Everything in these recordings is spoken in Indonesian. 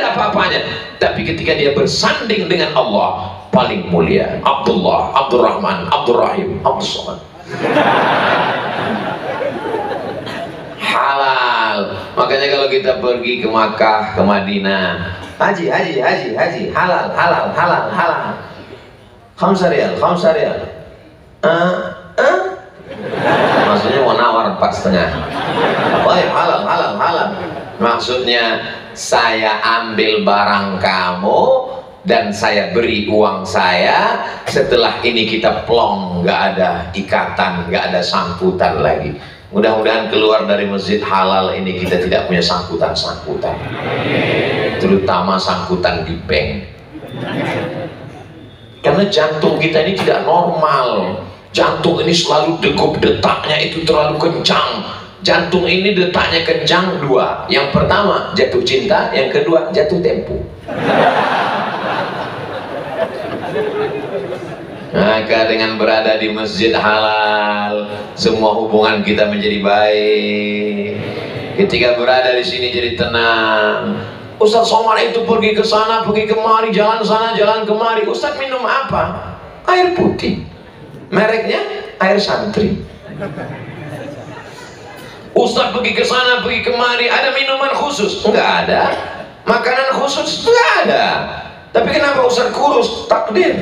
ada apa-apanya. Tapi ketika dia bersanding dengan Allah, paling mulia. Abdullah, Abdurrahman, Abdurrahim, Abdussamad. Halal. Makanya kalau kita pergi ke Makkah, ke Madinah, haji, halal, halal, halal, halal. Khamsa riyal, khamsa riyal. Maksudnya mau nawar 4,5. Baik, halal, halal, halal. Maksudnya saya ambil barang kamu dan saya beri uang saya. Setelah ini kita plong, nggak ada ikatan, nggak ada sangkutan lagi. Mudah-mudahan keluar dari masjid halal ini kita tidak punya sangkutan-sangkutan, terutama sangkutan di bank. Karena jantung kita ini tidak normal. Jantung ini selalu degup, detaknya itu terlalu kencang. Jantung ini detaknya kencang dua. Yang pertama jatuh cinta, yang kedua jatuh tempo. Maka dengan berada di masjid halal, semua hubungan kita menjadi baik. Ketika berada di sini jadi tenang. Ustaz Somar itu pergi ke sana, pergi kemari, jalan sana, jalan kemari. Ustaz minum apa? Air putih. Mereknya air santri. Ustaz pergi ke sana, pergi kemari, ada minuman khusus? Enggak ada. Makanan khusus? Enggak ada. Tapi kenapa Ustaz kurus? Takdir.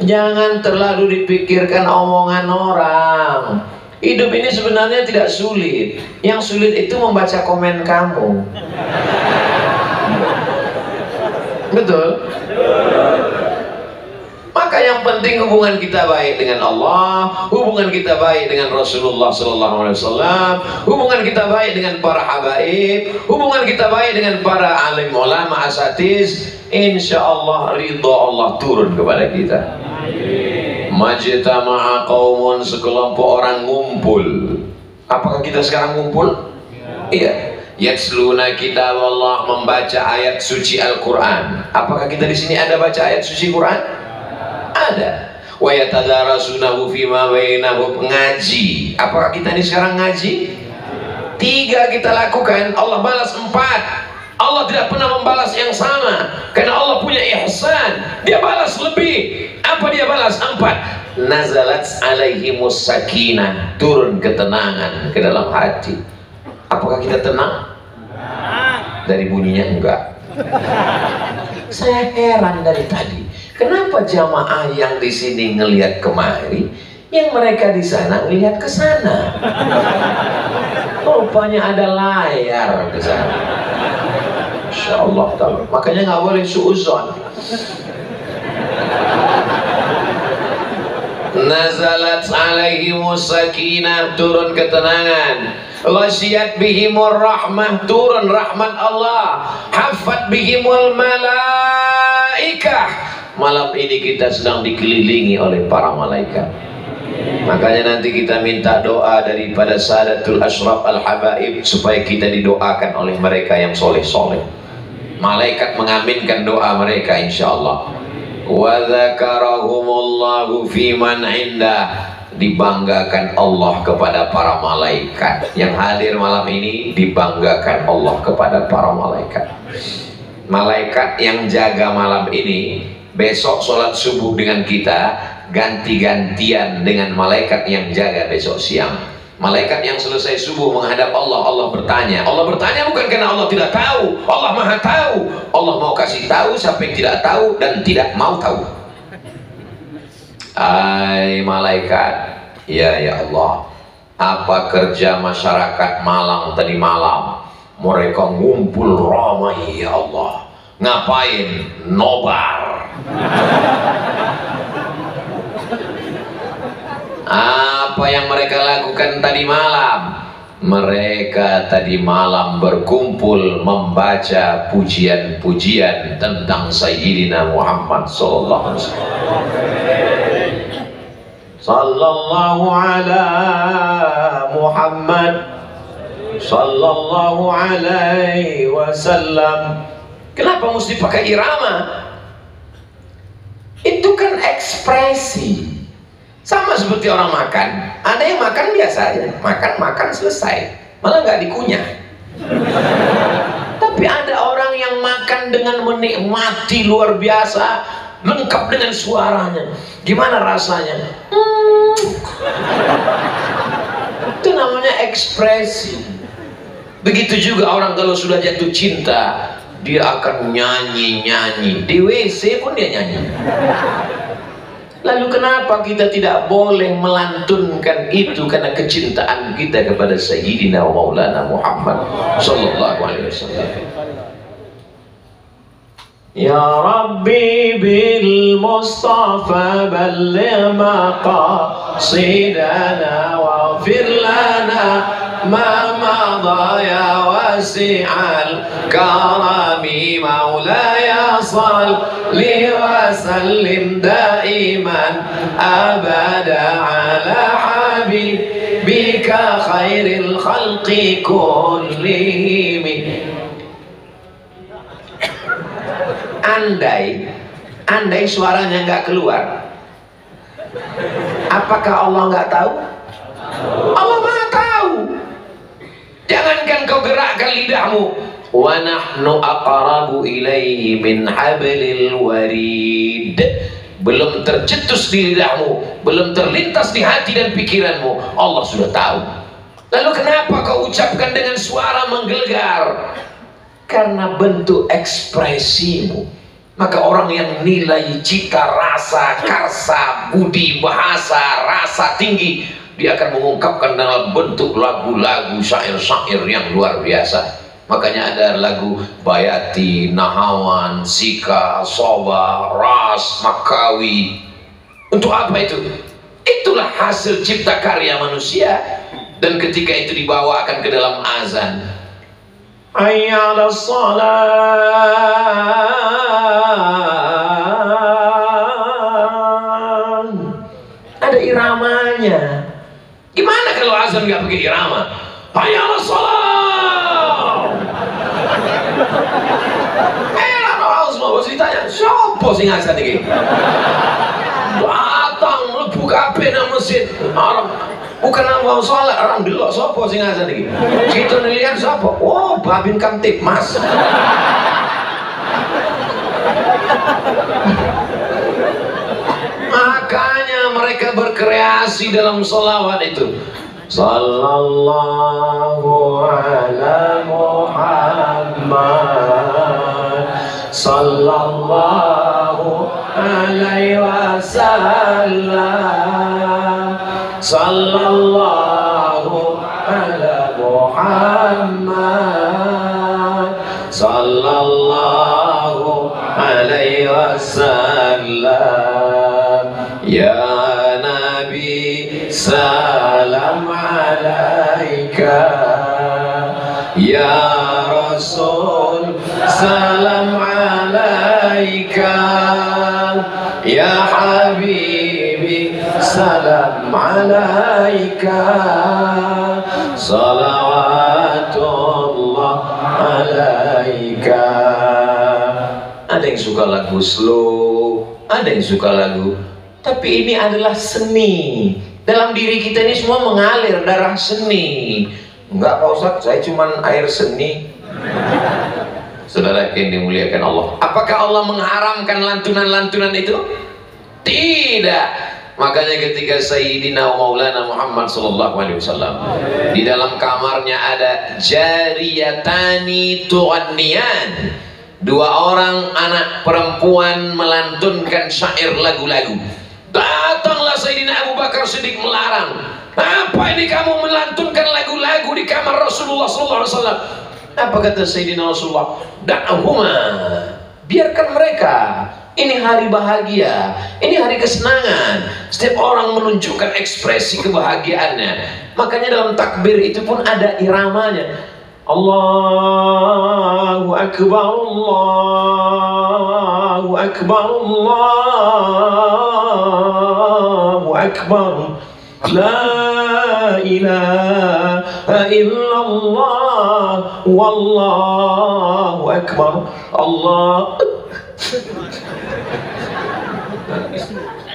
Jangan terlalu dipikirkan omongan orang. Hidup ini sebenarnya tidak sulit. Yang sulit itu membaca komen kamu. Betul? Maka yang penting hubungan kita baik dengan Allah, hubungan kita baik dengan Rasulullah SAW, hubungan kita baik dengan para habaib, hubungan kita baik dengan para alim ulama asatiz. Insya Allah ridha Allah turun kepada kita. Majtama'a qaumun, sekelompok orang ngumpul. Apakah kita sekarang ngumpul? Iya. Yatsluna kitab Allah, membaca ayat suci Al-Quran. Apakah kita di sini ada baca ayat suci Quran? Ada. Wa yatadarasunahu fima bainahum, ngaji. Apakah kita ini sekarang ngaji? 3 kita lakukan, Allah balas 4. Allah tidak pernah membalas yang sama, karena Allah punya ihsan. Dia balas lebih. Apa dia balas? 4. Nazalat alaihimus sakinah, turun ketenangan ke dalam hati. Apakah kita tenang? Dari bunyinya enggak. Saya heran dari tadi, kenapa jamaah yang di sini ngelihat kemari, yang mereka di sana ngelihat ke sana? Rupanya ada layar ke sana. Insya Allah. Makanya nggak boleh suuzon. Nazalat alaihimus sakinah, turun ketenangan. Ghasyiyat bihimur rahmah, turun rahmat Allah. Hafat bihimul malaikah, malam ini kita sedang dikelilingi oleh para malaikat. Makanya nanti kita minta doa daripada Sadatul Ashraf Al-Habaib supaya kita didoakan oleh mereka yang soleh-soleh. Malaikat mengaminkan doa mereka insyaallah. Wa dzakarahumullahu fi man indah, dibanggakan Allah kepada para malaikat. Yang hadir malam ini dibanggakan Allah kepada para malaikat. Malaikat yang jaga malam ini besok sholat subuh dengan kita ganti-gantian dengan malaikat yang jaga besok siang. Malaikat yang selesai subuh menghadap Allah, Allah bertanya. Allah bertanya bukan karena Allah tidak tahu, Allah maha tahu. Allah mau kasih tahu siapa yang tidak tahu dan tidak mau tahu. Hai malaikat, ya Allah, apa kerja masyarakat Malang tadi malam? Mereka ngumpul ramai ya Allah. Ngapain? Nobar. Apa yang mereka lakukan tadi malam? Mereka tadi malam berkumpul membaca pujian-pujian tentang Sayyidina Muhammad sallallahu alaihi wasallam. Sallallahu ala Muhammad sallallahu alaihi wasallam. Kenapa mesti pakai irama? Itu kan ekspresi. Sama seperti orang makan. Ada yang makan biasa aja, makan selesai, malah nggak dikunyah. Tapi ada orang yang makan dengan menikmati luar biasa, lengkap dengan suaranya. Gimana rasanya? Itu namanya ekspresi. Begitu juga orang kalau sudah jatuh cinta, dia akan nyanyi-nyanyi. Di WC pun dia nyanyi. Lalu kenapa kita tidak boleh melantunkan itu karena kecintaan kita kepada Sayyidina wa Maulana Muhammad sallallahu alaihi wasallam. Ya Rabbi bil Mustafa balligh maqasidana waghfir lana ma madha ya wasi'al karami maulaya salli wa sallim daiman abada ala habibika khairil khalqi kullihim. Andai suaranya nggak keluar, apakah Allah nggak tahu? Allah Maha tahu. Jangankan kau gerakkan lidahmu, wa nahnu aqrabu ilaihi min hablil warid. Belum tercetus di lidahmu, belum terlintas di hati dan pikiranmu, Allah sudah tahu. Lalu kenapa kau ucapkan dengan suara menggelegar? Karena bentuk ekspresimu. Maka orang yang nilai cita rasa, karsa, budi, bahasa, rasa tinggi, dia akan mengungkapkan dalam bentuk lagu-lagu, syair-syair yang luar biasa. Makanya ada lagu Bayati, Nahawan, Sika, Soba, Ras, Makawi. Untuk apa itu? Itulah hasil cipta karya manusia. Dan ketika itu dibawakan ke dalam azan, hayya 'alas shalah, ada iramanya. Gimana kalau azan nggak pakai irama? Hayya 'alas shalah. Orang semua pasti tanya, siapa sing azan iki? Datang lebu kabeh nang masjid. Bukan orang sholat, orang delok sopo sing azan iki. Kita nilian sopo? Oh, Babin Kamtip, Mas. Makanya mereka berkreasi dalam sholawat itu. Sallallahu ala Muhammad, sallallahu alaihi wasallam, sallallahu ala Muhammad, sallallahu alaihi wasallam. Ya Nabi salam alaika, ya Rasul salam alaika, ya Habibi salam alaika, salawatullah alaika. Ada yang suka lagu slow, ada yang suka lagu, tapi ini adalah seni. Dalam diri kita ini semua mengalir darah seni. Enggak Pak Ustadz, saya cuman air seni. Saudara yang dimuliakan Allah, apakah Allah mengharamkan lantunan-lantunan itu? Tidak. Makanya ketika Sayyidina Maulana Muhammad sallallahu alaihi wasallam di dalam kamarnya ada jariyatani tu'anniyan, dua orang anak perempuan melantunkan syair lagu-lagu. Datanglah Sayyidina Abu Bakar Siddiq melarang. Apa ini kamu melantunkan lagu-lagu di kamar Rasulullah sallallahu alaihi wasallam? Apa kata Sayyidina Rasulullah? Da'ahuma, biarkan mereka. Ini hari bahagia, ini hari kesenangan. Setiap orang menunjukkan ekspresi kebahagiaannya. Makanya dalam takbir itu pun ada iramanya. Allahu Akbar, Allahu Akbar, Allahu Akbar, La ilaha illallah, Wallahu Akbar, Allah.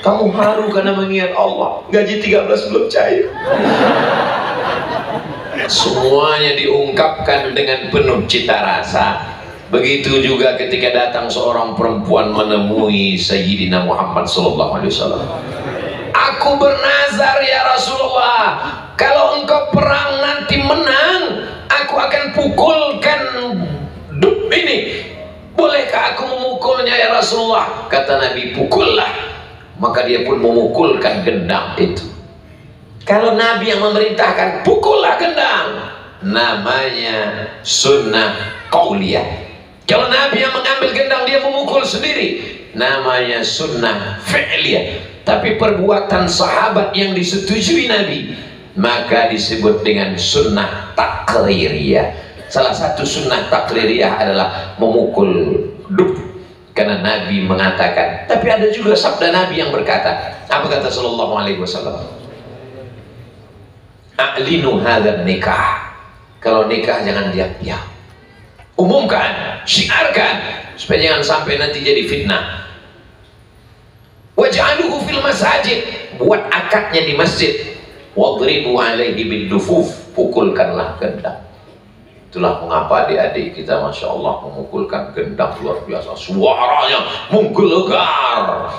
Kamu haru karena mengingat Allah. Gaji 13 belum cair. Semuanya diungkapkan dengan penuh cita rasa. Begitu juga ketika datang seorang perempuan menemui Sayyidina Muhammad SAW. Aku bernazar ya Rasulullah, kalau engkau perang nanti menang, aku akan pukulkan dub ini. Bolehkah aku memukulnya ya Rasulullah? Kata Nabi, pukullah. Maka dia pun memukulkan gendang itu. Kalau Nabi yang memerintahkan, pukullah gendang, namanya sunnah qauliyah. Kalau Nabi yang mengambil gendang, dia memukul sendiri, namanya sunnah fi'liyah. Tapi perbuatan sahabat yang disetujui Nabi, maka disebut dengan sunnah takririyah. Salah satu sunnah takririyah adalah memukul dub, karena Nabi mengatakan. Tapi ada juga sabda Nabi yang berkata, apa kata sallallahu alaihi wasallam? A'linu hadzal nikah. Kalau nikah jangan diam-diam, umumkan, syiarkan, supaya jangan sampai nanti jadi fitnah. Waj'aluhu fil masajid, buat akadnya di masjid. Wadribu alaihi bidufuf, pukulkanlah gendang. Itulah mengapa adik-adik kita Masya Allah memukulkan gendang luar biasa, suaranya menggelegar.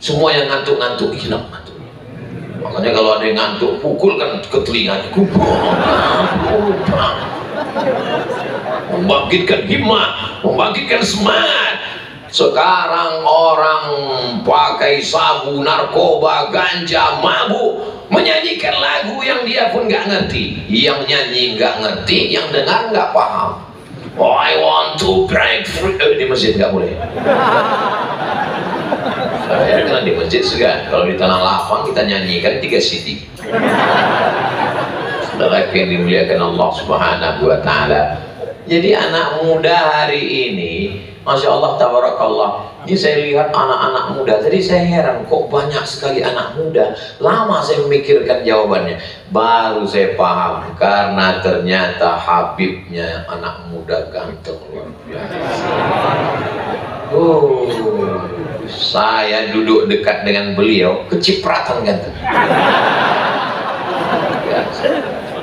Semua yang ngantuk-ngantuk hilang ngantuk. Makanya kalau ada yang ngantuk, pukulkan ke telinganya, membangkitkan himmah, membangkitkan semangat. Sekarang orang pakai sabu, narkoba, ganja, mabuk, menyanyikan lagu yang dia pun nggak ngerti. Yang nyanyi nggak ngerti, yang dengar nggak paham. Oh, I want to break free. Di masjid nggak boleh. Saya kan di masjid segan. Kalau di tanah lapang kita nyanyikan 3 CD. Saudara yang dimuliakan Allah Subhanahu wa Ta'ala. Jadi anak muda hari ini, Masya Allah, tabarakallah. Ini saya lihat anak-anak muda, jadi saya heran kok banyak sekali anak muda. Lama saya memikirkan jawabannya, baru saya paham, karena ternyata Habibnya anak muda ganteng luar biasa. Saya duduk dekat dengan beliau, kecipratan ganteng.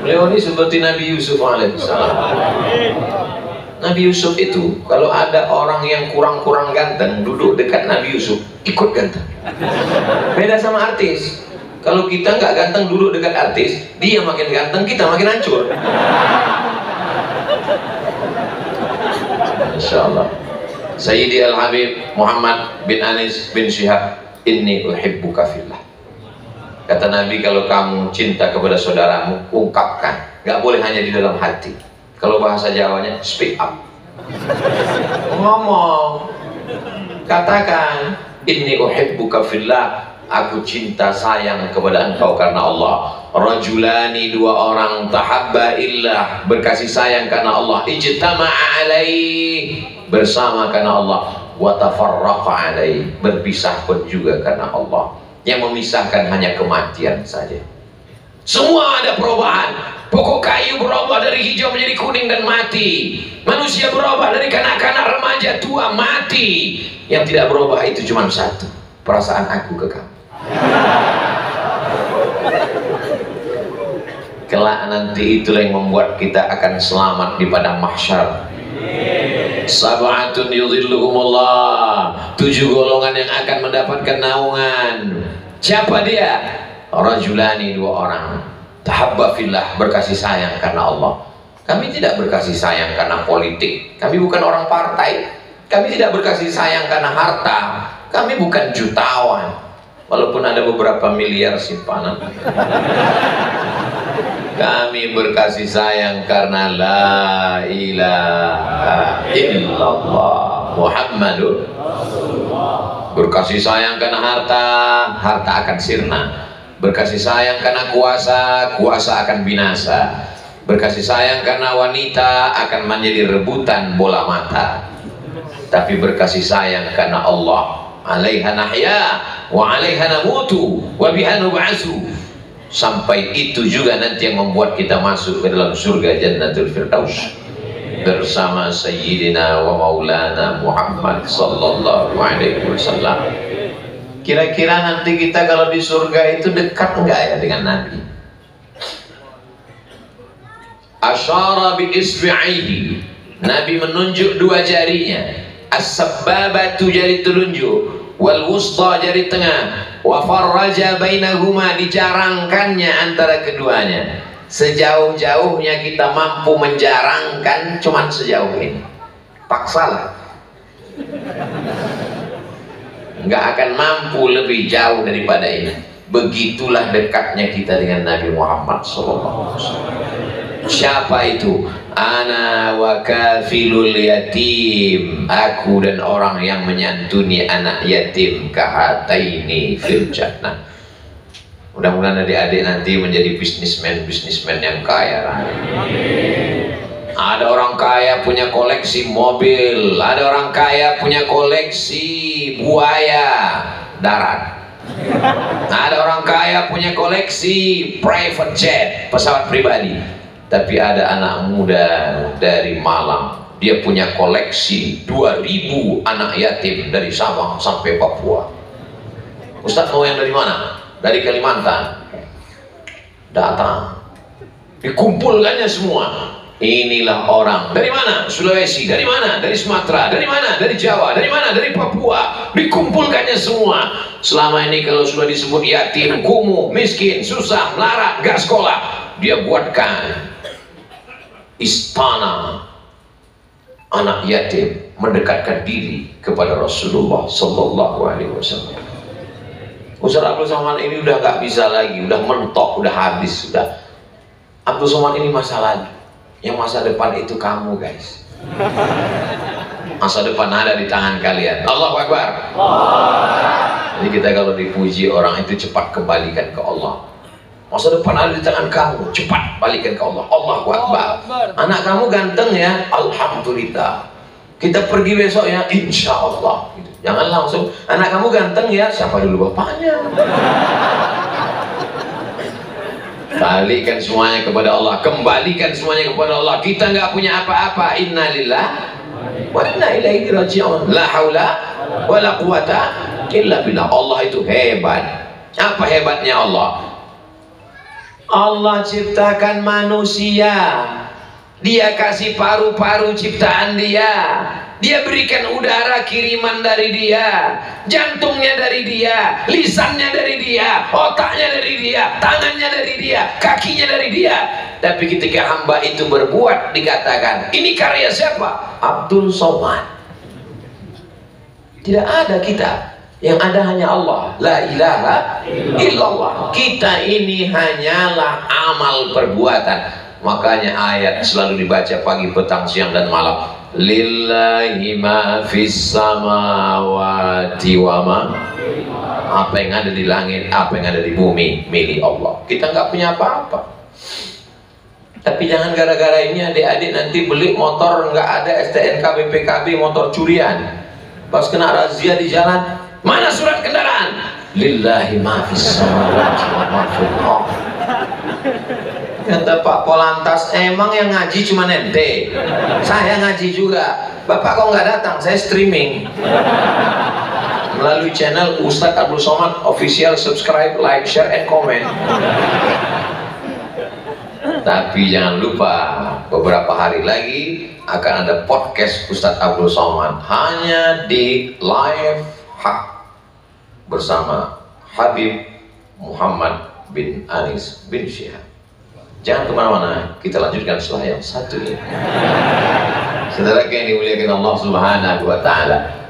Beliau ini seperti Nabi Yusuf alaihissalam. Nabi Yusuf itu, kalau ada orang yang kurang-kurang ganteng duduk dekat Nabi Yusuf, ikut ganteng. Beda sama artis. Kalau kita nggak ganteng duduk dekat artis, dia makin ganteng, kita makin hancur. Insya Allah. Sayyidi Al-Habib Muhammad bin Anis bin Syihab, inni uhibbuka fillah. Kata Nabi, kalau kamu cinta kepada saudaramu, ungkapkan. Nggak boleh hanya di dalam hati. Kalau bahasa Jawanya, speak up. Ngomong. Katakan, inni uhibbuka fillah. Aku cinta sayang kepada engkau karena Allah. Rajulani, 2 orang, tahabba illah, berkasih sayang karena Allah. Ijtama'a alaih, bersama karena Allah. Wa tafarraqa alaih, berpisah pun juga karena Allah. Yang memisahkan hanya kematian saja. Semua ada perubahan. Pokok kayu berubah dari hijau menjadi kuning dan mati. Manusia berubah dari kanak-kanak, remaja, tua, mati. Yang tidak berubah itu cuma satu, perasaan aku ke kamu. Kelak nanti itulah yang membuat kita akan selamat di padang mahsyar. Sab'atun yudhilluhumullah, 7 golongan yang akan mendapatkan naungan. Siapa dia? Rajulani, 2 orang, tahabba fillah, berkasih sayang karena Allah. Kami tidak berkasih sayang karena politik. Kami bukan orang partai. Kami tidak berkasih sayang karena harta. Kami bukan jutawan, walaupun ada beberapa miliar simpanan. Kami berkasih sayang karena la ilaha illallah Muhammadur Rasulullah. Berkasih sayang karena harta, harta akan sirna. Berkasih sayang karena kuasa, kuasa akan binasa. Berkasih sayang karena wanita akan menjadi rebutan bola mata. Tapi berkasih sayang karena Allah, alaiha nahya wa alaiha namutu wa biha nub'atsu. Sampai itu juga nanti yang membuat kita masuk ke dalam surga Jannatul Firdaus bersama Sayyidina wa Maulana Muhammad sallallahu alaihi wasallam. Kira-kira nanti kita kalau di surga itu dekat enggak ya dengan Nabi? Asyara bi isbi'ihi, Nabi menunjuk dua jarinya, as-sabbabatu jari telunjuk, wal wusta jari tengah, wa farraja bainahuma dijarangkannya antara keduanya. Sejauh-jauhnya kita mampu menjarangkan cuman sejauh ini. Paksalah, nggak akan mampu lebih jauh daripada ini. Begitulah dekatnya kita dengan Nabi Muhammad SAW. Siapa itu? Ana wa kafilul yatim, aku dan orang yang menyantuni anak yatim, kahataini fil jannah. Mudah-mudahan adik-adik nanti menjadi bisnismen yang kaya. Ada orang kaya punya koleksi mobil, ada orang kaya punya koleksi buaya darat. Ada orang kaya punya koleksi private jet, pesawat pribadi. Tapi ada anak muda dari Malang, dia punya koleksi 2000 anak yatim dari Sabang sampai Papua. Ustaz mau yang dari mana? Dari Kalimantan. Datang, dikumpulkannya semua. Inilah orang dari mana? Sulawesi, dari mana? Dari Sumatera, dari mana? Dari Jawa, dari mana? Dari Papua. Dikumpulkannya semua. Selama ini kalau sudah disebut yatim, kumuh, miskin, susah, melarat, gak sekolah, dia buatkan istana anak yatim, mendekatkan diri kepada Rasulullah Sallallahu Alaihi Wasallam. Ustaz Abdul Somad ini udah gak bisa lagi, udah mentok, udah habis, sudah. Abdul Somad ini masa lagi. Yang masa depan itu kamu, guys. Masa depan ada di tangan kalian. Allahu Akbar. Jadi kita kalau dipuji orang itu cepat kembalikan ke Allah. Masa depan ada di tangan kamu, cepat balikan ke Allah. Allahu Akbar. Anak kamu ganteng ya, alhamdulillah. Kita pergi besok ya, insya Allah. Jangan langsung, anak kamu ganteng ya, siapa dulu bapaknya? Balikan semuanya kepada Allah, kembalikan semuanya kepada Allah. Kita nggak punya apa-apa. Innalillah wa inna ilaihi raji'un. La haula wa la quwata illa billah. Allah itu hebat. Apa hebatnya Allah? Allah ciptakan manusia, dia kasih paru-paru ciptaan dia. Dia berikan udara kiriman dari dia, jantungnya dari dia, lisannya dari dia, otaknya dari dia, tangannya dari dia, kakinya dari dia. Tapi ketika hamba itu berbuat, dikatakan, ini karya siapa? Abdul Somad. Tidak ada kita, yang ada hanya Allah. La ilaha illallah. Kita ini hanyalah amal perbuatan. Makanya ayat selalu dibaca pagi, petang, siang, dan malam. Lillahi ma fis samawati wa ma, apa yang ada di langit, apa yang ada di bumi, milik Allah. Kita nggak punya apa-apa. Tapi jangan gara-gara ini adik-adik nanti beli motor nggak ada STNK BPKB, motor curian. Pas kena razia di jalan, mana surat kendaraan? Lillahi ma fis samawati wa ma fil ardh. Kata Pak Polantas, emang yang ngaji cuma ente? Saya ngaji juga. Bapak kok nggak datang? Saya streaming melalui channel Ustadz Abdul Somad Official. Subscribe, like, share, and comment. Tapi jangan lupa, beberapa hari lagi akan ada podcast Ustadz Abdul Somad hanya di Live Hak bersama Habib Muhammad bin Anis bin Syihab. Jangan kemana-mana, kita lanjutkan setelah yang satu ini. Saudara yang dimuliakan Allah Subhanahu wa Ta'ala,